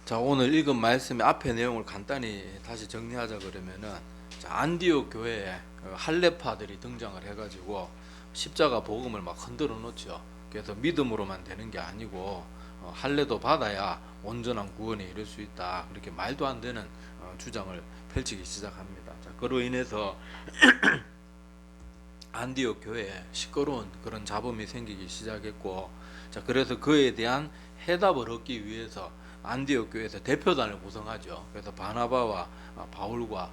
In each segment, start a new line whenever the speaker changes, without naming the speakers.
자, 오늘 읽은 말씀의 앞의 내용을 간단히 다시 정리하자 그러면은, 자, 안디옥 교회에 할레파들이 등장을 해가지고 십자가 복음을 막 흔들어 놓죠. 그래서 믿음으로만 되는 게 아니고 할례도 받아야 온전한 구원에 이를 수 있다. 그렇게 말도 안 되는 주장을 펼치기 시작합니다. 자, 그로 인해서 안디옥 교회에 시끄러운 그런 잡음이 생기기 시작했고, 자, 그래서 그에 대한 해답을 얻기 위해서 안디옥 교회에서 대표단을 구성하죠. 그래서 바나바와 바울과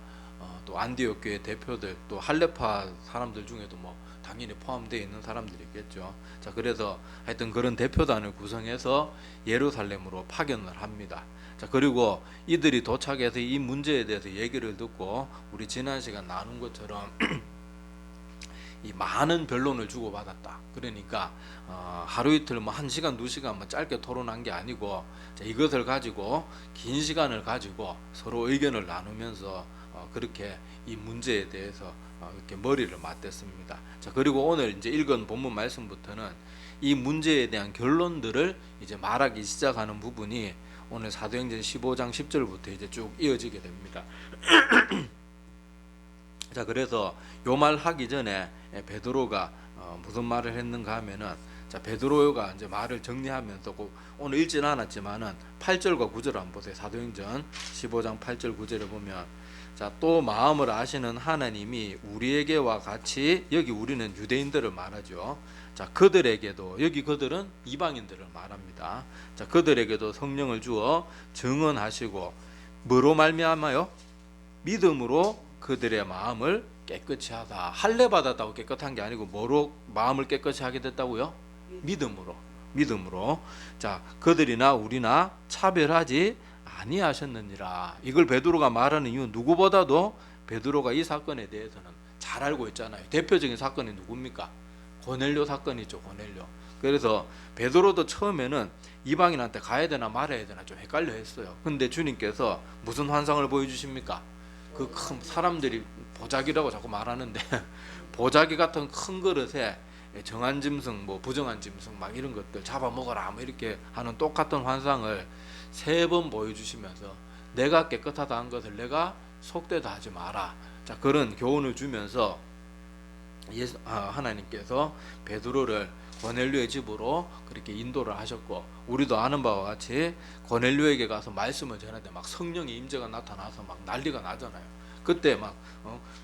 또 안디옥 교회 대표들, 또 할레파 사람들 중에도 뭐 당연히 포함되어 있는 사람들이 있겠죠. 자, 그래서 하여튼 그런 대표단을 구성해서 예루살렘으로 파견을 합니다. 자, 그리고 이들이 도착해서 이 문제에 대해서 얘기를 듣고 우리 지난 시간 나눈 것처럼 이 많은 변론을 주고받았다. 그러니까 하루 이틀 뭐 1시간 2시간 뭐 짧게 토론한 게 아니고, 자, 이것을 가지고 긴 시간을 가지고 서로 의견을 나누면서 그렇게 이 문제에 대해서 이렇게 머리를 맞댔습니다. 자, 그리고 오늘 이제 읽은 본문 말씀부터는 이 문제에 대한 결론들을 이제 말하기 시작하는 부분이 오늘 사도행전 15장 10절부터 이제 쭉 이어지게 됩니다. 자, 그래서 요 말 하기 전에 베드로가 무슨 말을 했는가 하면은, 자, 베드로가 이제 말을 정리하면서 오늘 읽진 않았지만은 8절과 9절 한번 보세요. 사도행전 15장 8절 9절에 보면, 자, 또 마음을 아시는 하나님이 우리에게와 같이, 여기 우리는 유대인들을 말하죠. 자, 그들에게도, 여기 그들은 이방인들을 말합니다. 자, 그들에게도 성령을 주어 증언하시고, 뭐로 말미암아요? 믿음으로 그들의 마음을 깨끗이 하다. 할례 받았다고 깨끗한 게 아니고 뭐로 마음을 깨끗이 하게 됐다고요? 믿음으로. 자, 그들이나 우리나 차별하지 아니하셨느니라. 이걸 베드로가 말하는 이유, 누구보다도 베드로가 이 사건에 대해서는 잘 알고 있잖아요. 대표적인 사건이 누굽니까? 고넬료 사건이죠. 고넬료. 그래서 베드로도 처음에는 이방인한테 가야 되나 말아야 되나 좀 헷갈려 했어요. 근데 주님께서 무슨 환상을 보여주십니까? 그 큰 사람들이 보자기라고 자꾸 말하는데 보자기 같은 큰 그릇에 정한 짐승, 뭐 부정한 짐승 막 이런 것들 잡아먹어라 뭐 이렇게 하는 똑같은 환상을 3번 보여주시면서 내가 깨끗하다 한 것을 내가 속되다 하지 마라. 자, 그런 교훈을 주면서 하나님께서 베드로를 고넬료의 집으로 그렇게 인도를 하셨고, 우리도 아는 바와 같이 고넬료에게 가서 말씀을 전하는데 막 성령의 임재가 나타나서 막 난리가 나잖아요. 그때 막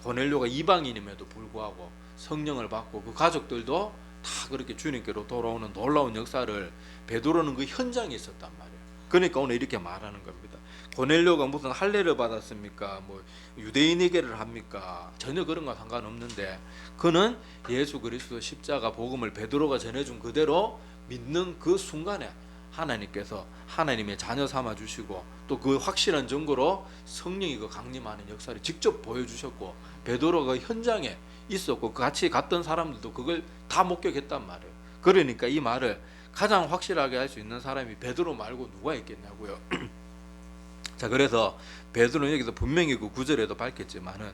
고넬료가 이방인임에도 불구하고 성령을 받고 그 가족들도 다 그렇게 주님께로 돌아오는 놀라운 역사를 베드로는 그 현장에 있었단 말이에요. 그러니까 오늘 이렇게 말하는 겁니다. 고넬료가 무슨 할례를 받았습니까? 뭐 유대인에게를 합니까? 전혀 그런 거 상관없는데 그는 예수 그리스도 십자가 복음을 베드로가 전해준 그대로 믿는 그 순간에 하나님께서 하나님의 자녀 삼아 주시고, 또 그 확실한 증거로 성령이 그 강림하는 역사를 직접 보여주셨고, 베드로가 현장에 있었고 같이 갔던 사람들도 그걸 다 목격했단 말이에요. 그러니까 이 말을 가장 확실하게 할 수 있는 사람이 베드로 말고 누가 있겠냐고요. 자, 그래서 베드로는 여기서 분명히 그 9절에도 밝혔지만은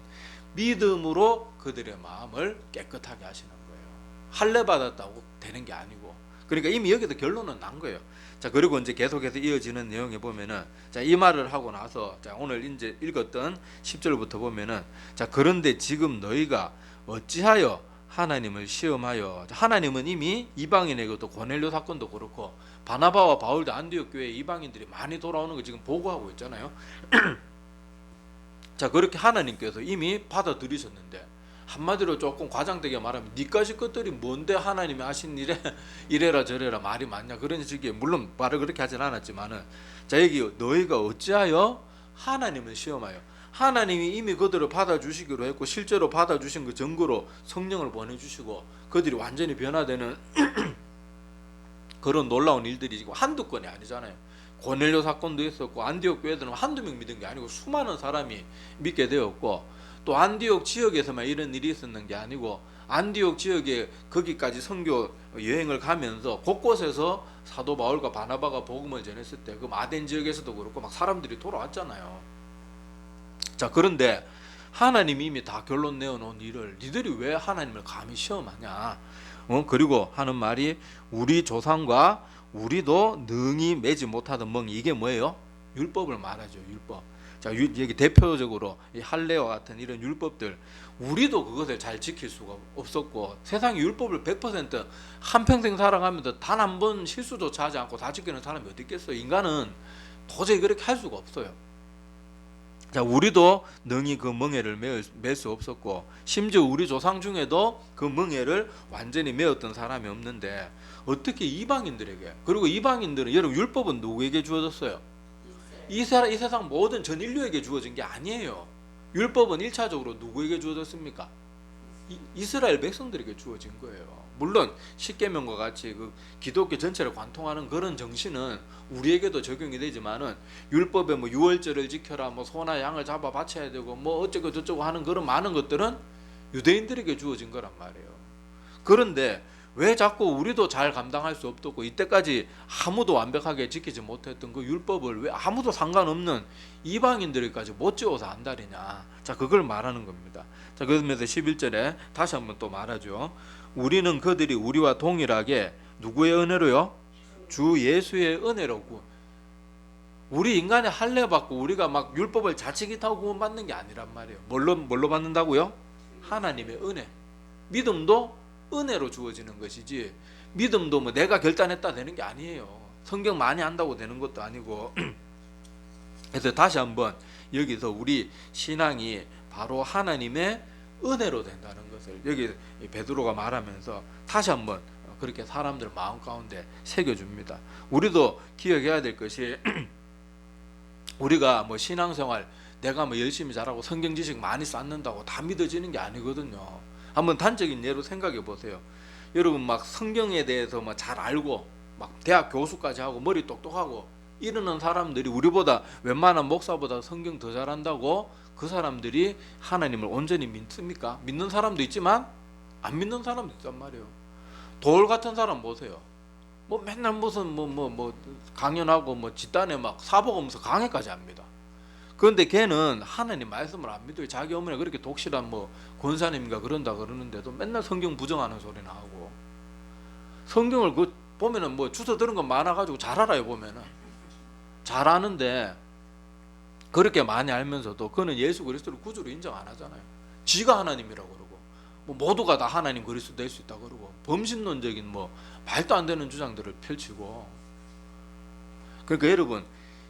믿음으로 그들의 마음을 깨끗하게 하시는 거예요. 할례 받았다고 되는 게 아니고. 그러니까 이미 여기서 결론은 난 거예요. 자, 그리고 이제 계속해서 이어지는 내용에 보면은, 자, 이 말을 하고 나서, 자, 오늘 이제 읽었던 10절부터 보면은, 자, 그런데 지금 너희가 어찌하여 하나님을 시험하여, 하나님은 이미 이방인에게도 고넬료 사건도 그렇고 바나바와 바울도 안디옥 교회에 이방인들이 많이 돌아오는 거 지금 보고하고 있잖아요. 자, 그렇게 하나님께서 이미 받아들이셨는데, 한마디로 조금 과장되게 말하면 니까지 것들이 뭔데 하나님이 하신 일에 이래라 저래라 말이 많냐 그런 식의, 물론 말을 그렇게 하진 않았지만은, 자, 여기 너희가 어찌하여 하나님을 시험하여, 하나님이 이미 그들을 받아주시기로 했고 실제로 받아주신 그 증거로 성령을 보내주시고 그들이 완전히 변화되는 그런 놀라운 일들이 지금 한두 건이 아니잖아요. 고넬료 사건도 있었고 안디옥 교회들은 한두 명 믿은 게 아니고 수많은 사람이 믿게 되었고, 또 안디옥 지역에서만 이런 일이 있었는 게 아니고 안디옥 지역에 거기까지 선교 여행을 가면서 곳곳에서 사도 바울과 바나바가 복음을 전했을 때 그 마덴 지역에서도 그렇고 막 사람들이 돌아왔잖아요. 자, 그런데 하나님이 이미 다 결론 내어놓은 일을 니들이 왜 하나님을 감히 시험하냐? 그리고 하는 말이 우리 조상과 우리도 능히 매지 못하던 멍이, 이게 뭐예요? 율법을 말하죠. 율법. 자, 여기 대표적으로 이 할례와 같은 이런 율법들, 우리도 그것을 잘 지킬 수가 없었고, 세상에 율법을 100% 한평생 살아가면서 단 한 번 실수조차 하지 않고 다 지키는 사람이 어디 있겠어요. 인간은 도저히 그렇게 할 수가 없어요. 자, 우리도 능히 그 멍에를 맬 수 없었고, 심지어 우리 조상 중에도 그 멍에를 완전히 메었던 사람이 없는데, 어떻게 이방인들에게, 그리고 이방인들은, 여러분 율법은 누구에게 주어졌어요? 이 세상 모든 전 인류에게 주어진 게 아니에요. 율법은 1차적으로 누구에게 주어졌습니까? 이스라엘 백성들에게 주어진 거예요. 물론 십계명과 같이 그 기독교 전체를 관통하는 그런 정신은 우리에게도 적용이 되지만은, 율법에 뭐 유월절을 지켜라, 뭐 소나 양을 잡아 바쳐야 되고 뭐 어쩌고 저쩌고 하는 그런 많은 것들은 유대인들에게 주어진 거란 말이에요. 그런데 왜 자꾸 우리도 잘 감당할 수 없었고 이때까지 아무도 완벽하게 지키지 못했던 그 율법을 왜 아무도 상관없는 이방인들에게까지 못 지어서 안달이냐. 자, 그걸 말하는 겁니다. 자, 그러면서 11절에 다시 한번 또 말하죠. 우리는 그들이 우리와 동일하게 누구의 은혜로요? 주 예수의 은혜로 우리 인간의 할례 받고 우리가 막 율법을 자치기타고 구원받는 게 아니란 말이에요. 뭘로 받는다고요? 하나님의 은혜. 믿음도 은혜로 주어지는 것이지, 믿음도 뭐 내가 결단했다 되는 게 아니에요. 성경 많이 한다고 되는 것도 아니고. 그래서 다시 한번 여기서 우리 신앙이 바로 하나님의 은혜로 된다는 것을 여기 베드로가 말하면서 다시 한번 그렇게 사람들 마음 가운데 새겨줍니다. 우리도 기억해야 될 것이 우리가 뭐 신앙생활 내가 뭐 열심히 잘하고 성경 지식 많이 쌓는다고 다 믿어지는 게 아니거든요. 한번 단적인 예로 생각해 보세요. 여러분 막 성경에 대해서 막 잘 알고 막 대학 교수까지 하고 머리 똑똑하고 이러는 사람들이 우리보다 웬만한 목사보다 성경 더 잘한다고 그 사람들이 하나님을 온전히 믿습니까? 믿는 사람도 있지만 안 믿는 사람도 있단 말이에요. 돌 같은 사람 보세요. 뭐 맨날 무슨 뭐 강연하고 뭐 집단에 막 사복하면서 강의까지 합니다. 그런데 걔는 하나님 말씀을 안 믿어요. 자기 어머니가 그렇게 독실한 뭐 권사님인가 그런다 그러는데도 맨날 성경 부정하는 소리나 하고, 성경을 그 보면은 뭐 주워 들은 거 많아가지고 잘 알아요. 보면은 잘 아는데 그렇게 많이 알면서도 그는 예수 그리스도를 구주로 인정 안 하잖아요. 지가 하나님이라고 그러고 뭐 모두가 다 하나님 그리스도 될 수 있다 그러고 범신론적인 뭐 말도 안 되는 주장들을 펼치고. 그러니까 여러분,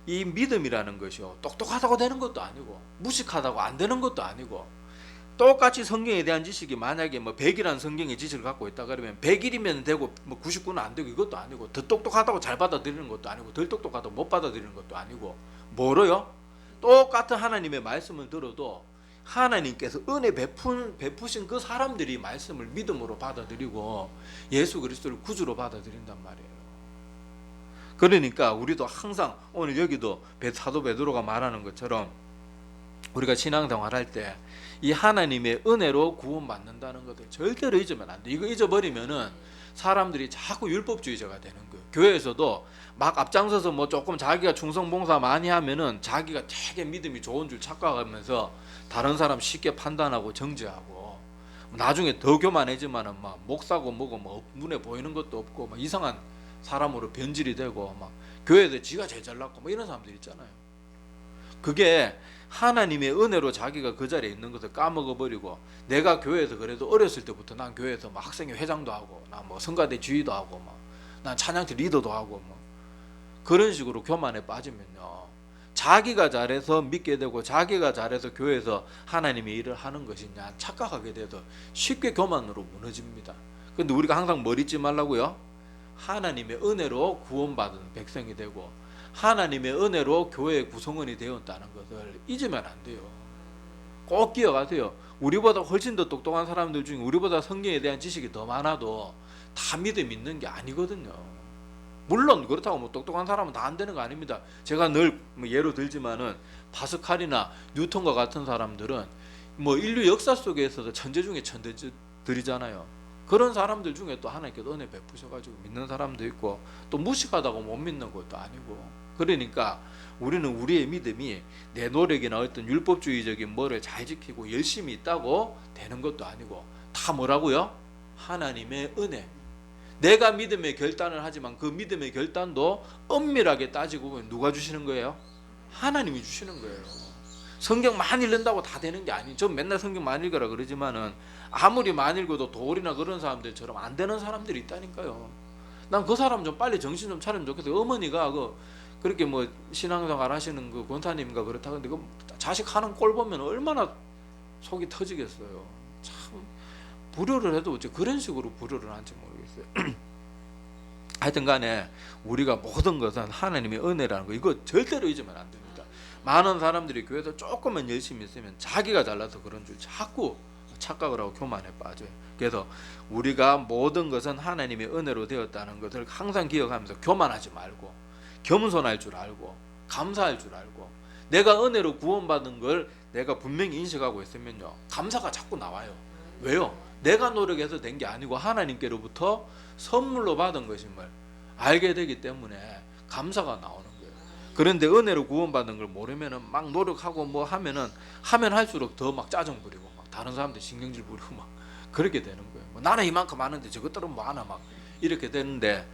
이 믿음이라는 것이요, 똑똑하다고 되는 것도 아니고 무식하다고 안 되는 것도 아니고, 똑같이 성경에 대한 지식이 만약에 뭐 100이라는 성경의 지식을 갖고 있다 그러면 100일이면 되고 뭐 99는 안 되고 이것도 아니고, 더 똑똑하다고 잘 받아들이는 것도 아니고 덜 똑똑하다고 못 받아들이는 것도 아니고, 뭐로요? 똑같은 하나님의 말씀을 들어도 하나님께서 은혜 베푸신 그 사람들이 말씀을 믿음으로 받아들이고 예수 그리스도를 구주로 받아들인단 말이에요. 그러니까 우리도 항상 오늘 여기도 사도 베드로가 말하는 것처럼 우리가 신앙생활 할 때 이 하나님의 은혜로 구원받는다는 것을 절대로 잊으면 안 돼. 이거 잊어버리면은 사람들이 자꾸 율법주의자가 되는 거예요. 교회에서도 막 앞장서서 뭐 조금 자기가 충성봉사 많이 하면은 자기가 되게 믿음이 좋은 줄 착각하면서 다른 사람 쉽게 판단하고 정죄하고, 나중에 더 교만해지면은 막 목사고 뭐고 뭐 눈에 보이는 것도 없고 막 이상한 사람으로 변질이 되고, 막 교회에서 지가 제일 잘났고 뭐 이런 사람들 있잖아요. 그게 하나님의 은혜로 자기가 그 자리에 있는 것을 까먹어버리고, 내가 교회에서 그래도 어렸을 때부터 난 교회에서 막 학생회 회장도 하고 나 뭐 성가대 주의도 하고 막 난 찬양팀 리더도 하고 뭐 그런 식으로 교만에 빠지면요, 자기가 잘해서 믿게 되고 자기가 잘해서 교회에서 하나님의 일을 하는 것이냐 착각하게 돼서 쉽게 교만으로 무너집니다. 근데 우리가 항상 뭘 잊지 말라고요? 하나님의 은혜로 구원받은 백성이 되고 하나님의 은혜로 교회의 구성원이 되었다는 것을 잊으면 안 돼요. 꼭 기억하세요. 우리보다 훨씬 더 똑똑한 사람들 중에 우리보다 성경에 대한 지식이 더 많아도 다 믿음 있는 게 아니거든요. 물론 그렇다고 뭐 똑똑한 사람은 다 안 되는 거 아닙니다. 제가 늘 예로 들지만은 파스칼이나 뉴턴과 같은 사람들은 뭐 인류 역사 속에서도 천재 중에 천재들이잖아요. 그런 사람들 중에 또 하나님께서 은혜 베푸셔가지고 믿는 사람도 있고, 또 무식하다고 못 믿는 것도 아니고. 그러니까 우리는 우리의 믿음이 내 노력이나 어떤 율법주의적인 뭐를 잘 지키고 열심히 있다고 되는 것도 아니고, 다 뭐라고요? 하나님의 은혜. 내가 믿음의 결단을 하지만 그 믿음의 결단도 엄밀하게 따지고 보면 누가 주시는 거예요? 하나님이 주시는 거예요. 성경 많이 읽는다고 다 되는 게 아니에요. 전 맨날 성경 많이 읽으라 그러지만은 아무리 많이 읽어도 도울이나 그런 사람들처럼 안 되는 사람들이 있다니까요. 난 그 사람 좀 빨리 정신 좀 차리면 좋겠어요. 어머니가 그렇게 뭐 신앙생활 하시는 그 권사님인가 그렇다 근데 그 자식 하는 꼴 보면 얼마나 속이 터지겠어요. 참 불효를 해도 어째 그런 식으로 불효를 하는지 모르겠어요. 하여튼 간에 우리가 모든 것은 하나님의 은혜라는 거 이거 절대로 잊으면 안 됩니다. 많은 사람들이 교회에서 조금만 열심히 있으면 자기가 잘나서 그런 줄 자꾸 착각을 하고 교만에 빠져요. 그래서 우리가 모든 것은 하나님의 은혜로 되었다는 것을 항상 기억하면서 교만하지 말고 겸손할 줄 알고 감사할 줄 알고 내가 은혜로 구원받은 걸 내가 분명히 인식하고 있으면요 감사가 자꾸 나와요. 왜요? 내가 노력해서 된 게 아니고 하나님께로부터 선물로 받은 것임을 알게 되기 때문에 감사가 나오는 거예요. 그런데 은혜로 구원받은 걸 모르면은 막 노력하고 뭐 하면 할수록 더 막 짜증 부리고 막 다른 사람들 신경질 부리고 막 그렇게 되는 거예요. 뭐 나는 이만큼 하는데 저것들은 뭐 하나 막 이렇게 되는데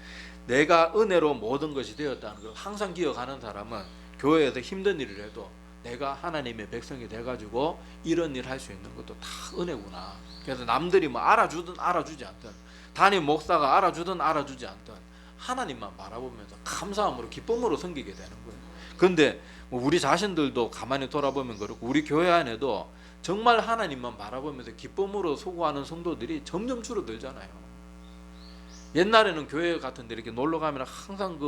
내가 은혜로 모든 것이 되었다는 걸 항상 기억하는 사람은 교회에서 힘든 일을 해도 내가 하나님의 백성이 돼가지고 이런 일 할 수 있는 것도 다 은혜구나. 그래서 남들이 뭐 알아주든 알아주지 않든 담임 목사가 알아주든 알아주지 않든 하나님만 바라보면서 감사함으로 기쁨으로 섬기게 되는 거예요. 그런데 뭐 우리 자신들도 가만히 돌아보면 그렇고 우리 교회 안에도 정말 하나님만 바라보면서 기쁨으로 소구하는 성도들이 점점 줄어들잖아요. 옛날에는 교회 같은 데 이렇게 놀러 가면 항상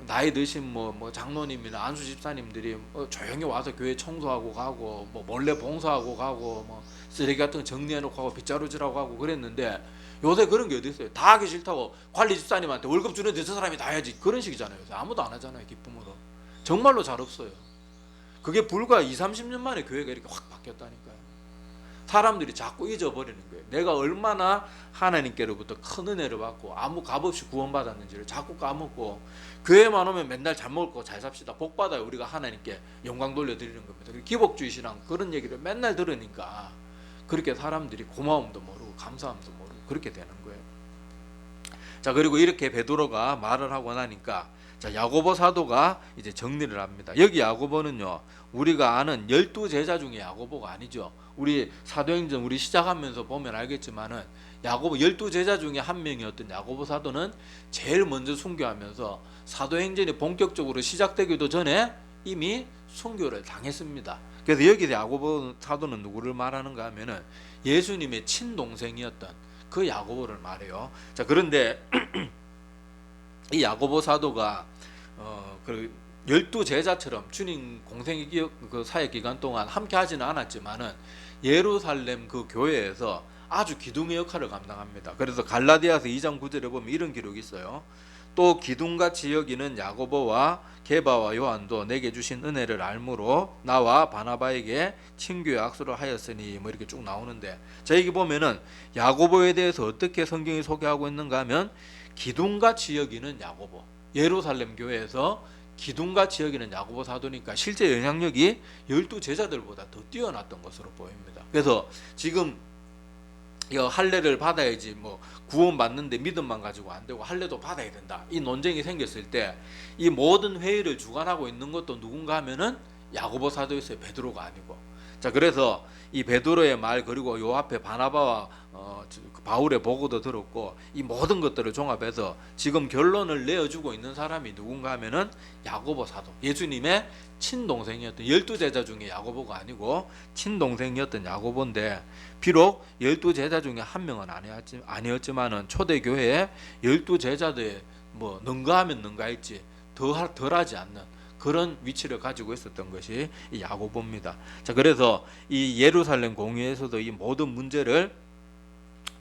나이 드신 뭐 장로님이나 안수 집사님들이 조용히 와서 교회 청소하고 가고 뭐 몰래 봉사하고 가고 뭐 쓰레기 같은 거 정리해 놓고 하고 빗자루질하고 하고 그랬는데 요새 그런 게 어디 있어요? 다 하기 싫다고 관리 집사님한테 월급 주는데 저 사람이 다 해야지 그런 식이잖아요. 요새 아무도 안 하잖아요. 기쁨으로. 정말로 잘 없어요. 그게 불과 20-30년 만에 교회가 이렇게 확 바뀌었다니까요. 사람들이 자꾸 잊어버리는 거예요. 내가 얼마나 하나님께로부터 큰 은혜를 받고 아무 값없이 구원받았는지를 자꾸 까먹고 교회만 오면 맨날 잘 먹고 잘 삽시다 복 받아요. 우리가 하나님께 영광 돌려드리는 겁니다. 기복주의 신앙 그런 얘기를 맨날 들으니까 그렇게 사람들이 고마움도 모르고 감사함도 모르고 그렇게 되는 거예요. 자, 그리고 이렇게 베드로가 말을 하고 나니까 자, 야고보 사도가 이제 정리를 합니다. 여기 야고보는요 우리가 아는 12제자 중에 야고보가 아니죠. 우리 사도행전 우리 시작하면서 보면 알겠지만은 야고보 12제자 중에 한 명이었던 야고보 사도는 제일 먼저 순교하면서 사도행전이 본격적으로 시작되기도 전에 이미 순교를 당했습니다. 그래서 여기서 야고보 사도는 누구를 말하는가 하면은 예수님의 친동생이었던 그 야고보를 말해요. 자, 그런데 이 야고보 사도가 그 12제자처럼 주님 공생의 그 사역 기간 동안 함께 하지는 않았지만은 예루살렘 그 교회에서 아주 기둥의 역할을 감당합니다. 그래서 갈라디아서 2장 9절에 보면 이런 기록이 있어요. 또 기둥같이 여기는 야고보와 게바와 요한도 내게 주신 은혜를 알므로 나와 바나바에게 친교의 악수를 하였으니 뭐 이렇게 쭉 나오는데 자, 여기 보면은 야고보에 대해서 어떻게 성경이 소개하고 있는가 하면 기둥같이 여기는 야고보, 예루살렘 교회에서 기둥같이 여기는 야고보 사도니까 실제 영향력이 12제자들보다 더 뛰어났던 것으로 보입니다. 그래서 지금 할례를 받아야지 뭐 구원받는데 믿음만 가지고 안 되고 할례도 받아야 된다 이 논쟁이 생겼을 때 이 모든 회의를 주관하고 있는 것도 누군가 하면은 야고보 사도였어요. 베드로가 아니고. 자, 그래서 이 베드로의 말 그리고 요 앞에 바나바와 바울의 보고도 들었고 이 모든 것들을 종합해서 지금 결론을 내어주고 있는 사람이 누군가 하면은 야고보 사도, 예수님의 친동생이었던 12제자 중에 야고보가 아니고 친동생이었던 야고보인데 비록 12제자 중에 한 명은 아니었지만은 초대교회에 12제자들의 뭐 능가하면 능가했지 덜하지 않는 그런 위치를 가지고 있었던 것이 이 야고보입니다. 자, 그래서 이 예루살렘 공회에서도 이 모든 문제를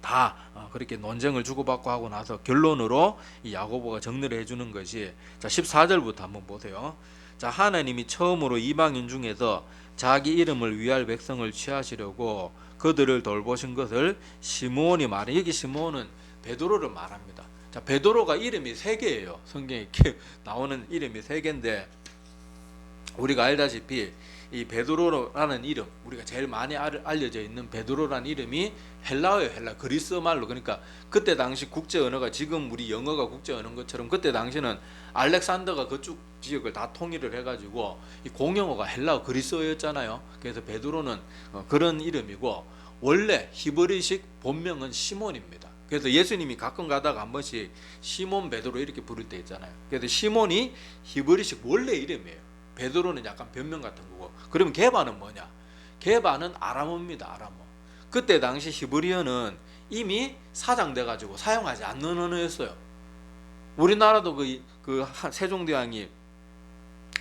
다 그렇게 논쟁을 주고받고 하고 나서 결론으로 이 야고보가 정리를 해주는 것이 자 14절부터 한번 보세요. 자, 하나님이 처음으로 이방인 중에서 자기 이름을 위할 백성을 취하시려고 그들을 돌보신 것을 시므온이 말해. 여기 시므온은 베드로를 말합니다. 자, 베드로가 이름이 3개예요. 성경에 이렇게 나오는 이름이 3개인데 우리가 알다시피 이 베드로라는 이름, 우리가 제일 많이 알려져 있는 베드로라는 이름이 헬라어예요. 헬라 그리스 말로. 그러니까 그때 당시 국제 언어가 지금 우리 영어가 국제 언어인 것처럼 그때 당시는 알렉산더가 그쪽 지역을 다 통일을 해가지고 이 공용어가 헬라어 그리스어였잖아요. 그래서 베드로는 그런 이름이고, 원래 히브리식 본명은 시몬입니다. 그래서 예수님이 가끔 가다가 한 번씩 시몬 베드로 이렇게 부를 때 있잖아요. 그래서 시몬이 히브리식 원래 이름이에요. 베드로는 약간 변명 같은 거고. 그러면 게바는 뭐냐? 게바는 아람어입니다. 아람어. 그때 당시 히브리어는 이미 사장돼 가지고 사용하지 않는 언어였어요. 우리나라도 그 세종대왕이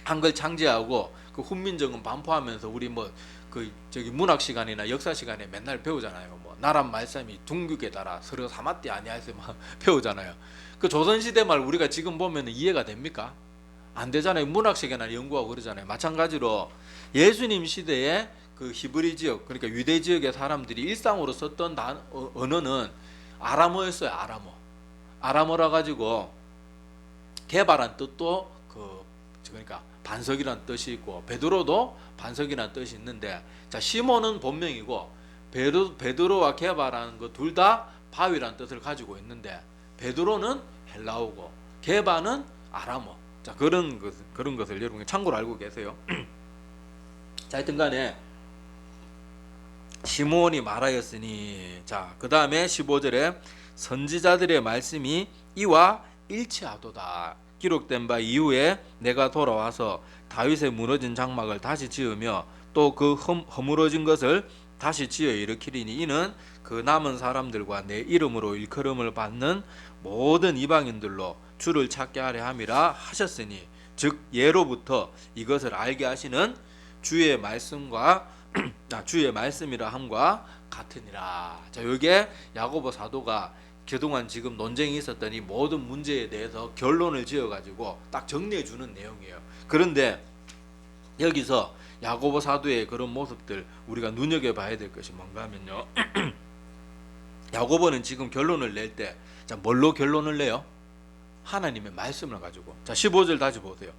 한글 창제하고 그 훈민정음 반포하면서 우리 뭐 그 저기 문학 시간이나 역사 시간에 맨날 배우잖아요. 뭐 나란 말씀이 둥국에 달아 서로 사마띠 아니하세 막 배우잖아요. 그 조선 시대 말 우리가 지금 보면 이해가 됩니까? 안 되잖아요. 문학 시간에 연구하고 그러잖아요. 마찬가지로 예수님 시대에 그 히브리 지역, 그러니까 유대 지역의 사람들이 일상으로 썼던 언어는 아람어였어요. 아람어. 아람어라 가지고 개발한 뜻도 그러니까 반석이란 뜻이 있고, 베드로도 반석이란 뜻이 있는데, 자 시몬은 본명이고 베드로와 게바라는 거 둘 다 바위란 뜻을 가지고 있는데, 베드로는 헬라어고 게바는 아람어. 자 그런 것을 여러분 참고로 알고 계세요. 자 하여튼간에 시몬이 말하였으니, 자 그 다음에 15절에 선지자들의 말씀이 이와 일치하도다. 기록된 바 이후에 내가 돌아와서 다윗의 무너진 장막을 다시 지으며 또 그 허물어진 것을 다시 지어 일으키리니 이는 그 남은 사람들과 내 이름으로 일컬음을 받는 모든 이방인들로 주를 찾게 하려 함이라 하셨으니, 즉 예로부터 이것을 알게 하시는 주의 말씀과 주의 말씀이라 함과 같으니라. 자, 이게 야고보 사도가 그동안 지금 논쟁이 있었던 이 모든 문제에 대해서 결론을 지어가지고 딱 정리해 주는 내용이에요. 그런데 여기서 야고보 사도의 그런 모습들 우리가 눈여겨봐야 될 것이 뭔가 하면요. 야고보는 지금 결론을 낼 때, 자 뭘로 결론을 내요? 하나님의 말씀을 가지고. 자 15절 다시 보세요.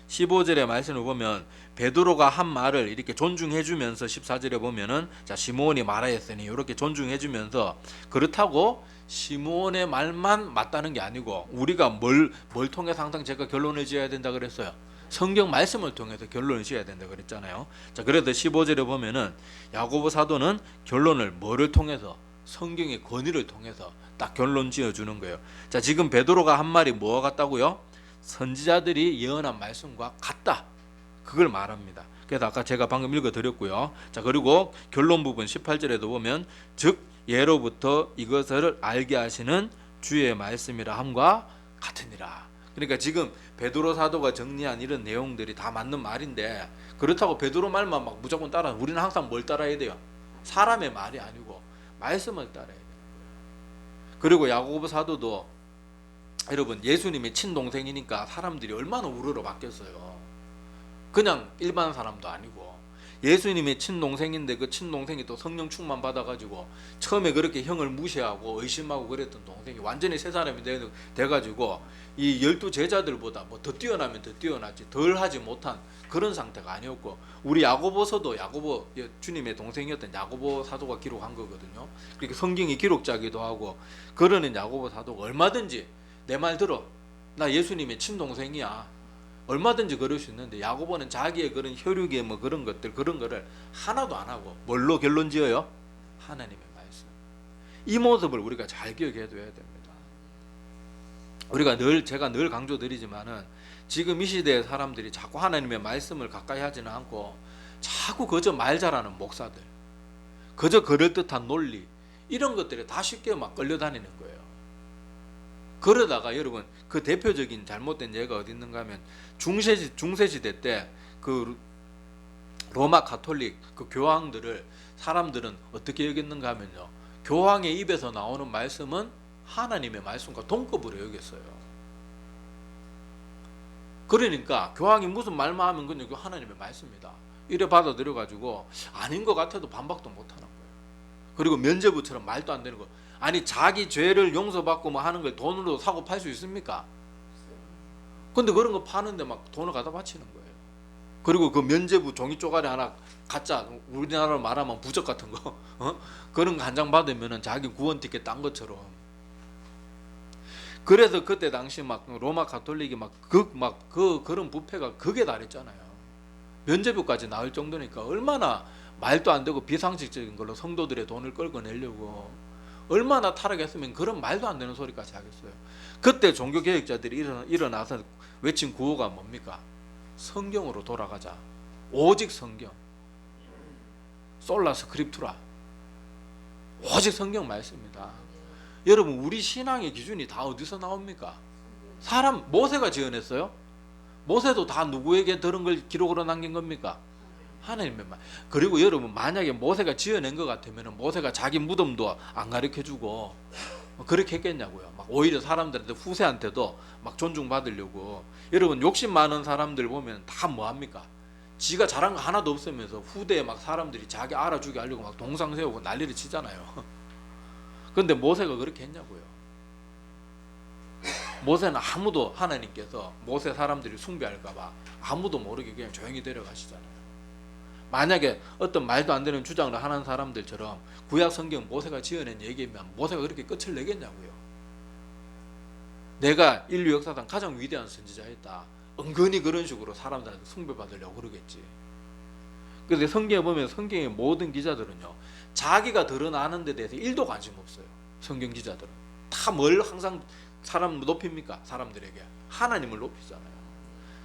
15절의 말씀을 보면 베드로가 한 말을 이렇게 존중해 주면서 14절에 보면은 자 시몬이 말하였으니 이렇게 존중해 주면서, 그렇다고 시몬의 말만 맞다는 게 아니고 우리가 뭘 통해서 항상 제가 결론을 지어야 된다 그랬어요. 성경 말씀을 통해서 결론을 지어야 된다 그랬잖아요. 자 그래서 15절에 보면은 야고보 사도는 결론을 뭐를 통해서? 성경의 권위를 통해서 딱 결론 지어주는 거예요. 자 지금 베드로가 한 말이 뭐와 같다고요? 선지자들이 예언한 말씀과 같다. 그걸 말합니다. 그래서 아까 제가 방금 읽어드렸고요. 자 그리고 결론 부분 18절에도 보면 즉 예로부터 이것을 알게 하시는 주의 말씀이라 함과 같으니라. 그러니까 지금 베드로 사도가 정리한 이런 내용들이 다 맞는 말인데, 그렇다고 베드로 말만 막 무조건 따라, 우리는 항상 뭘 따라야 돼요? 사람의 말이 아니고 말씀을 따라야 돼요. 그리고 야고보 사도도 여러분 예수님의 친동생이니까 사람들이 얼마나 우러러 바뀌었어요. 그냥 일반 사람도 아니고 예수님의 친동생인데 그 친동생이 또 성령 충만 받아가지고 처음에 그렇게 형을 무시하고 의심하고 그랬던 동생이 완전히 새 사람이 돼가지고 이 12 제자들보다 뭐 더 뛰어나면 더 뛰어나지 덜 하지 못한 그런 상태가 아니었고, 우리 야고보서도 야고보 주님의 동생이었던 야고보 사도가 기록한 거거든요. 그러니까 성경이 기록자기도 하고, 그러는 야고보 사도가 얼마든지 내 말 들어, 나 예수님의 친동생이야, 얼마든지 그럴 수 있는데, 야고보는 자기의 그런 혈육의 뭐 그런 것들, 그런 거를 하나도 안 하고 뭘로 결론 지어요? 하나님의 말씀. 이 모습을 우리가 잘 기억해 둬야 됩니다. 우리가 제가 늘 강조드리지만은 지금 이 시대의 사람들이 자꾸 하나님의 말씀을 가까이 하지는 않고 자꾸 그저 말 잘하는 목사들, 그저 그럴듯한 논리, 이런 것들에 다 쉽게 막 끌려다니는 거예요. 그러다가 여러분 그 대표적인 잘못된 예가 어디 있는가 하면 중세시대 때 그 로마 가톨릭 그 교황들을 사람들은 어떻게 여겼는가 하면요, 교황의 입에서 나오는 말씀은 하나님의 말씀과 동급으로 여겼어요. 그러니까 교황이 무슨 말만 하면 그냥 하나님의 말씀이다 이래 받아들여가지고 아닌 것 같아도 반박도 못하는 거예요. 그리고 면죄부처럼 말도 안 되는 거. 아니 자기 죄를 용서받고 뭐 하는 걸 돈으로 사고 팔 수 있습니까? 근데 그런 거 파는데 막 돈을 갖다 바치는 거예요. 그리고 그 면죄부 종이 쪼가리 하나 가짜 우리나라로 말하면 부적 같은 거 그런 거 한 장 받으면은 자기 구원 티켓 딴 것처럼. 그래서 그때 당시 막 로마 가톨릭이 그런 부패가 극에 달했잖아요. 면죄부까지 나올 정도니까 얼마나 말도 안 되고 비상식적인 걸로 성도들의 돈을 끌고 내려고 얼마나 타락했으면 그런 말도 안 되는 소리까지 하겠어요. 그때 종교개혁자들이 일어나서 외친 구호가 뭡니까? 성경으로 돌아가자. 오직 성경. 솔라 스크립투라. 오직 성경 말씀입니다. 여러분, 우리 신앙의 기준이 다 어디서 나옵니까? 사람, 모세가 지어냈어요? 모세도 다 누구에게 들은 걸 기록으로 남긴 겁니까? 하나님의 말. 그리고 여러분, 만약에 모세가 지어낸 것 같으면 모세가 자기 무덤도 안 가르쳐주고 그렇게 했겠냐고요. 막 오히려 사람들한테, 후세한테도 막 존중받으려고. 여러분, 욕심 많은 사람들 보면 다 뭐합니까? 지가 잘한 거 하나도 없으면서 후대에 막 사람들이 자기 알아주게 하려고 막 동상 세우고 난리를 치잖아요. 근데 모세가 그렇게 했냐고요. 모세는 아무도, 하나님께서 모세 사람들이 숭배할까봐 아무도 모르게 그냥 조용히 데려가시잖아요. 만약에 어떤 말도 안 되는 주장을 하는 사람들처럼 구약 성경 모세가 지어낸 얘기면 모세가 그렇게 끝을 내겠냐고요. 내가 인류 역사상 가장 위대한 선지자였다. 은근히 그런 식으로 사람들한테 숭배받으려고 그러겠지. 그런데 성경에 보면 성경의 모든 기자들은요, 자기가 드러나는 데 대해서 1도 관심 없어요. 성경 기자들은 다 뭘 항상 사람 높입니까? 사람들에게 하나님을 높이잖아요.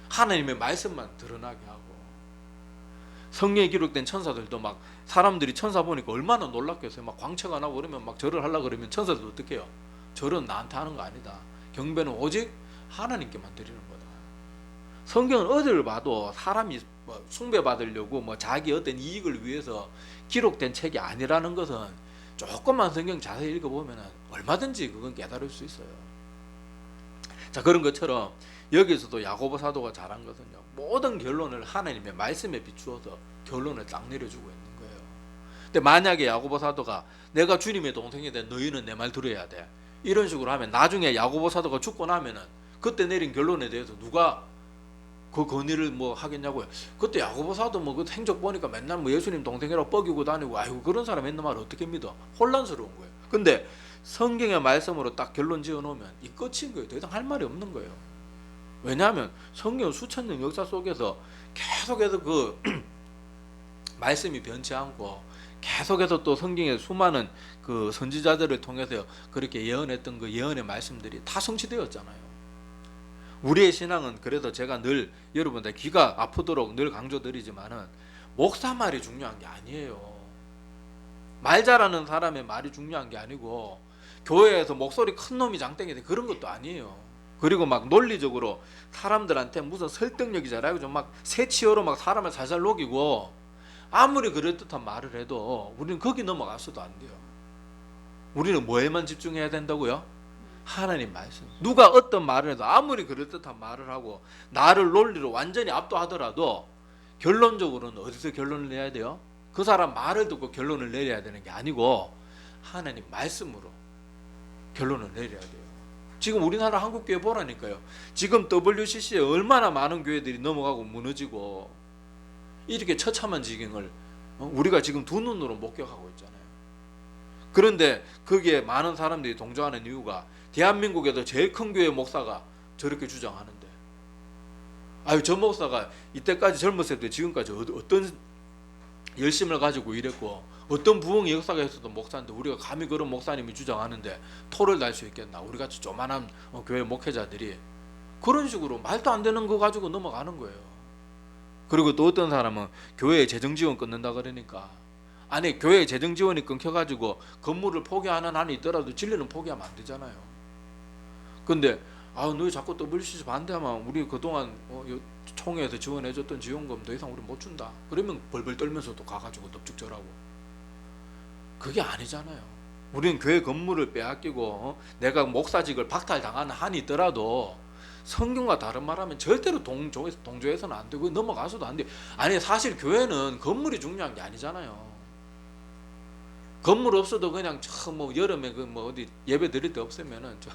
하나님의 말씀만 드러나게 하고. 성경에 기록된 천사들도 막 사람들이 천사 보니까 얼마나 놀랐겠어요. 막 광채가 나고 그러면 막 절을 하려고 그러면 천사들도 어떻게 해요? 절은 나한테 하는 거 아니다. 경배는 오직 하나님께만 드리는 거다. 성경은 어디를 봐도 사람이 뭐 숭배받으려고 뭐 자기 어떤 이익을 위해서 기록된 책이 아니라는 것은 조금만 성경 자세히 읽어보면 얼마든지 그건 깨달을 수 있어요. 자, 그런 것처럼 여기서도 야고보 사도가 잘한 것은요, 모든 결론을 하나님의 말씀에 비추어서 결론을 딱 내려주고 있는 거예요. 근데 만약에 야고보 사도가 내가 주님의 동생이 돼, 너희는 내 말 들어야 돼, 이런 식으로 하면 나중에 야고보 사도가 죽고 나면은 그때 내린 결론에 대해서 누가 그 건의를 뭐 하겠냐고요. 그때 야고보 사도 뭐 그 행적 보니까 맨날 뭐 예수님 동생이라고 뻐기고 다니고, 아이고 그런 사람 했는 말 어떻게 믿어? 혼란스러운 거예요. 근데 성경의 말씀으로 딱 결론 지어 놓으면 이 끝인 거예요. 더 이상 할 말이 없는 거예요. 왜냐하면 성경 수천 년 역사 속에서 계속해서 그 말씀이 변치 않고 계속해서 또 성경의 수많은 그 선지자들을 통해서 그렇게 예언했던 그 예언의 말씀들이 다 성취되었잖아요. 우리의 신앙은, 그래서 제가 늘 여러분들 귀가 아프도록 늘 강조드리지만은 목사 말이 중요한 게 아니에요. 말 잘하는 사람의 말이 중요한 게 아니고 교회에서 목소리 큰 놈이 장땡이 돼 그런 것도 아니에요. 그리고 막 논리적으로 사람들한테 무슨 설득력이 잘하고 좀 막 새치어로 막 사람을 살살 녹이고 아무리 그럴듯한 말을 해도 우리는 거기 넘어가서도 안 돼요. 우리는 뭐에만 집중해야 된다고요? 하나님 말씀. 누가 어떤 말을 해도 아무리 그럴듯한 말을 하고 나를 논리로 완전히 압도하더라도 결론적으로는 어디서 결론을 내야 돼요? 그 사람 말을 듣고 결론을 내려야 되는 게 아니고 하나님 말씀으로 결론을 내려야 돼요. 지금 우리나라 한국교회 보라니까요. 지금 WCC에 얼마나 많은 교회들이 넘어가고 무너지고 이렇게 처참한 지경을 우리가 지금 두 눈으로 목격하고 있잖아요. 그런데 거기에 많은 사람들이 동조하는 이유가 대한민국에도 제일 큰 교회 목사가 저렇게 주장하는데, 아유 저 목사가 이때까지 젊었을 때 지금까지 어떤 열심을 가지고 일했고 어떤 부흥의 역사가 있어도 목사인데 우리가 감히 그런 목사님이 주장하는데 토를 달 수 있겠나? 우리같이 조만한 교회 목회자들이 그런 식으로 말도 안 되는 거 가지고 넘어가는 거예요. 그리고 또 어떤 사람은 교회의 재정지원 끊는다 그러니까, 아니 교회의 재정지원이 끊겨가지고 건물을 포기하는 한이 있더라도 진리는 포기하면 안 되잖아요. 근데 너 자꾸 WCC 반대하면 우리 그동안 총회에서 지원해줬던 지원금 더 이상 우리 못 준다. 그러면 벌벌 떨면서도 가가지고 넙죽절하고. 그게 아니잖아요. 우리는 교회 건물을 빼앗기고 내가 목사직을 박탈당하는 한이 있더라도 성경과 다른 말하면 절대로 동조해서는 안 되고 넘어가서도 안 돼요. 아니 사실 교회는 건물이 중요한 게 아니잖아요. 건물 없어도 그냥 저 뭐 여름에 그 뭐 어디 예배 드릴 데 없으면은 저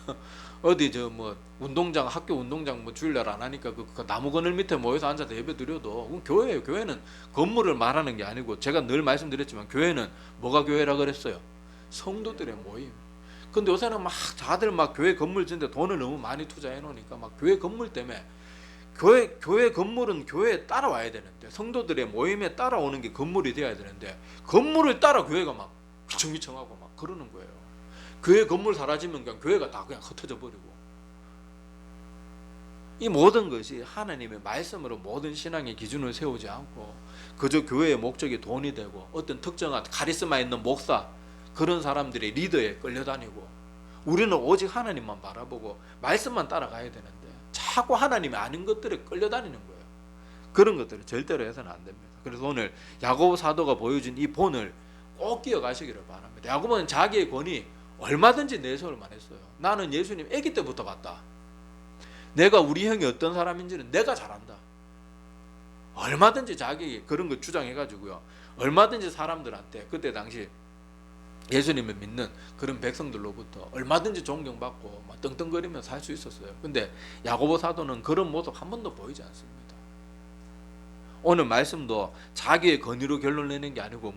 어디 저 뭐 운동장 학교 운동장 뭐 주일날 안 하니까 그 나무 그늘 밑에 모여서 앉아서 예배 드려도 그건 교회예요. 교회는 건물을 말하는 게 아니고 제가 늘 말씀드렸지만 교회는 뭐가 교회라 그랬어요? 성도들의 모임. 근데 요새는 막 다들 막 교회 건물 짓는데 돈을 너무 많이 투자해 놓으니까 막 교회 건물 때문에 교회 건물은 교회에 따라와야 되는데 성도들의 모임에 따라오는 게 건물이 돼야 되는데 건물을 따라 교회가 막 휘청휘청하고 막 그러는 거예요. 교회 건물 사라지면 그냥 교회가 다 그냥 흩어져 버리고. 이 모든 것이 하나님의 말씀으로 모든 신앙의 기준을 세우지 않고 그저 교회의 목적이 돈이 되고 어떤 특정한 카리스마 있는 목사 그런 사람들의 리더에 끌려다니고 우리는 오직 하나님만 바라보고 말씀만 따라가야 되는데 자꾸 하나님이 아닌 것들에 끌려다니는 거예요. 그런 것들을 절대로 해서는 안 됩니다. 그래서 오늘 야고보 사도가 보여준 이 본을 꼭 기억하시기를 바랍니다. 야고보는 자기의 권위 얼마든지 내세울 만했어요. 나는 예수님 아기 때부터 봤다. 내가 우리 형이 어떤 사람인지는 내가 잘 안다. 얼마든지 자기 그런 거 주장해가지고요. 얼마든지 사람들한테 그때 당시 예수님을 믿는 그런 백성들로부터 얼마든지 존경받고 막 떵떵거리면서 살 수 있었어요. 근데 야고보 사도는 그런 모습 한 번도 보이지 않습니다. 오늘 말씀도 자기의 권위로 결론 내는 게 아니고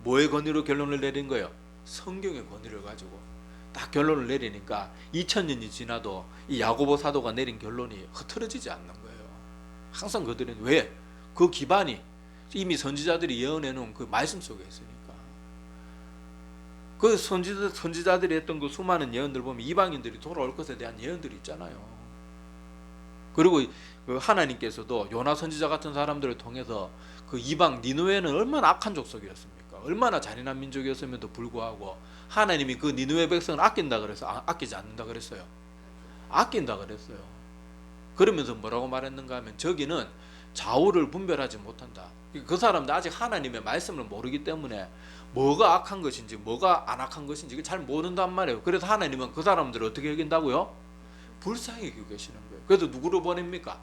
뭐의 권위로 결론을 내린 거예요? 성경의 권위를 가지고 딱 결론을 내리니까 2000년이 지나도 이 야고보 사도가 내린 결론이 흐트러지지 않는 거예요. 항상 그들은 왜? 그 기반이 이미 선지자들이 예언해 놓은 그 말씀 속에 있으니까. 그 선지자들이 했던 그 수많은 예언들 보면 이방인들이 돌아올 것에 대한 예언들이 있잖아요. 그리고 그 하나님께서도 요나 선지자 같은 사람들을 통해서 그 이방 니느웨는 얼마나 악한 족속이었습니까? 얼마나 잔인한 민족이었음에도 불구하고 하나님이 그 니느웨 백성을 아낀다 그래서 아끼지 않는다 그랬어요. 아낀다 그랬어요. 그러면서 뭐라고 말했는가 하면 저기는 좌우를 분별하지 못한다. 그 사람들 아직 하나님의 말씀을 모르기 때문에 뭐가 악한 것인지 뭐가 안 악한 것인지 잘 모른단 말이에요. 그래서 하나님은 그 사람들을 어떻게 여긴다고요? 불쌍히 여기고 계시는 거예요. 그래서 누구를 보냅니까?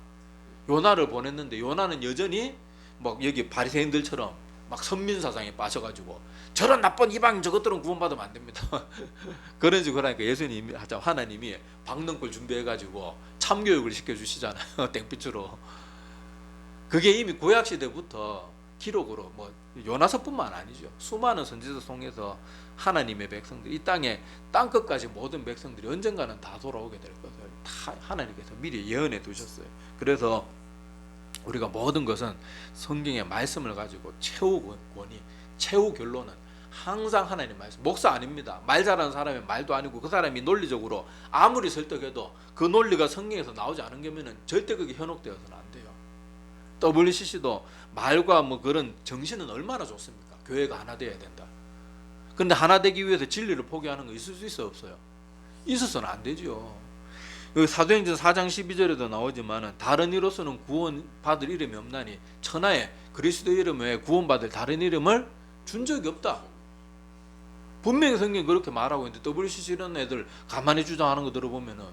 요나를 보냈는데 요나는 여전히 막 여기 바리새인들처럼 막 선민사상에 빠져가지고 저런 나쁜 이방인 저것들은 구원받으면 안 됩니다. 그런 식으로 하니까 예수님이 하나님이 박능골 준비해가지고 참교육을 시켜주시잖아요. 땡빛으로. 그게 이미 구약시대부터 기록으로 뭐 요나서뿐만 아니죠. 수많은 선지자 통해서 하나님의 백성들 이 땅에 땅끝까지 모든 백성들이 언젠가는 다 돌아오게 될 것을 다 하나님께서 미리 예언해 두셨어요. 그래서 우리가 모든 것은 성경의 말씀을 가지고 최후 권위, 최후 결론은 항상 하나님 말씀. 목사 아닙니다. 말 잘하는 사람의 말도 아니고 그 사람이 논리적으로 아무리 설득해도 그 논리가 성경에서 나오지 않은 거면은 절대 그게 현혹되어서는 안 돼요. WCC도 말과 뭐 그런 정신은 얼마나 좋습니까? 교회가 하나 되어야 된다. 그런데 하나 되기 위해서 진리를 포기하는 거 있을 수 있어 없어요? 있어서는 안 되죠. 사도행전 4장 12절에도 나오지만 다른 이로서는 구원받을 이름이 없나니 천하에 그리스도 이름 외에 구원받을 다른 이름을 준 적이 없다. 분명히 성경이 그렇게 말하고 있는데 WCC 이런 애들 가만히 주장하는 거 들어보면은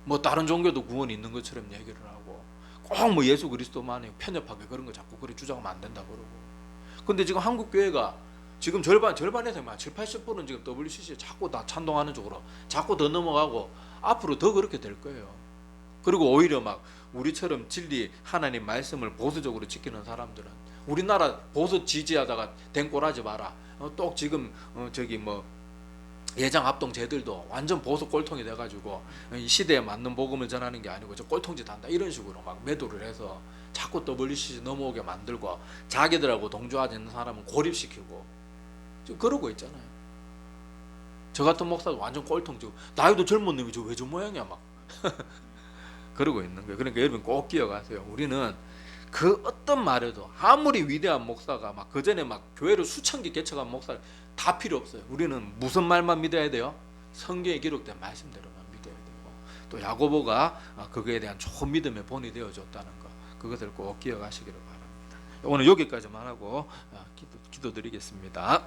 뭐 다른 종교도 구원이 있는 것처럼 얘기를 하고 꼭 뭐 예수 그리스도만이 편협하게 그런 거 자꾸 그렇게 주장하면 안 된다 그러고. 근데 지금 한국 교회가 지금 절반에서 막 70-80%는 지금 WCC에 자꾸 다 찬동하는 쪽으로 자꾸 더 넘어가고 앞으로 더 그렇게 될 거예요. 그리고 오히려 막 우리처럼 진리 하나님 말씀을 보수적으로 지키는 사람들은 우리나라 보수 지지하다가 댕꼴하지 마라. 또 지금 저기 뭐 예장 합동제들도 완전 보수 꼴통이 돼가지고 이 시대에 맞는 복음을 전하는 게 아니고 저 꼴통짓 한다 이런 식으로 막 매도를 해서 자꾸 WCC 넘어오게 만들고 자기들하고 동조하지 않는 사람은 고립시키고 지금 그러고 있잖아요. 저 같은 목사도 완전 꼴통 지금 나이도 젊은 놈이 저 왜 저 모양이야 막 그러고 있는 거예요. 그러니까 여러분 꼭 기억하세요. 우리는 그 어떤 말에도 아무리 위대한 목사가 막 그 전에 막 교회를 수천 개 개척한 목사 다 필요 없어요. 우리는 무슨 말만 믿어야 돼요? 성경에 기록된 말씀대로만 믿어야 되고 또 야고보가 그거에 대한 좋은 믿음의 본이 되어줬다는 거 그것을 꼭 기억하시기를 바랍니다. 오늘 여기까지만 하고 기도드리겠습니다.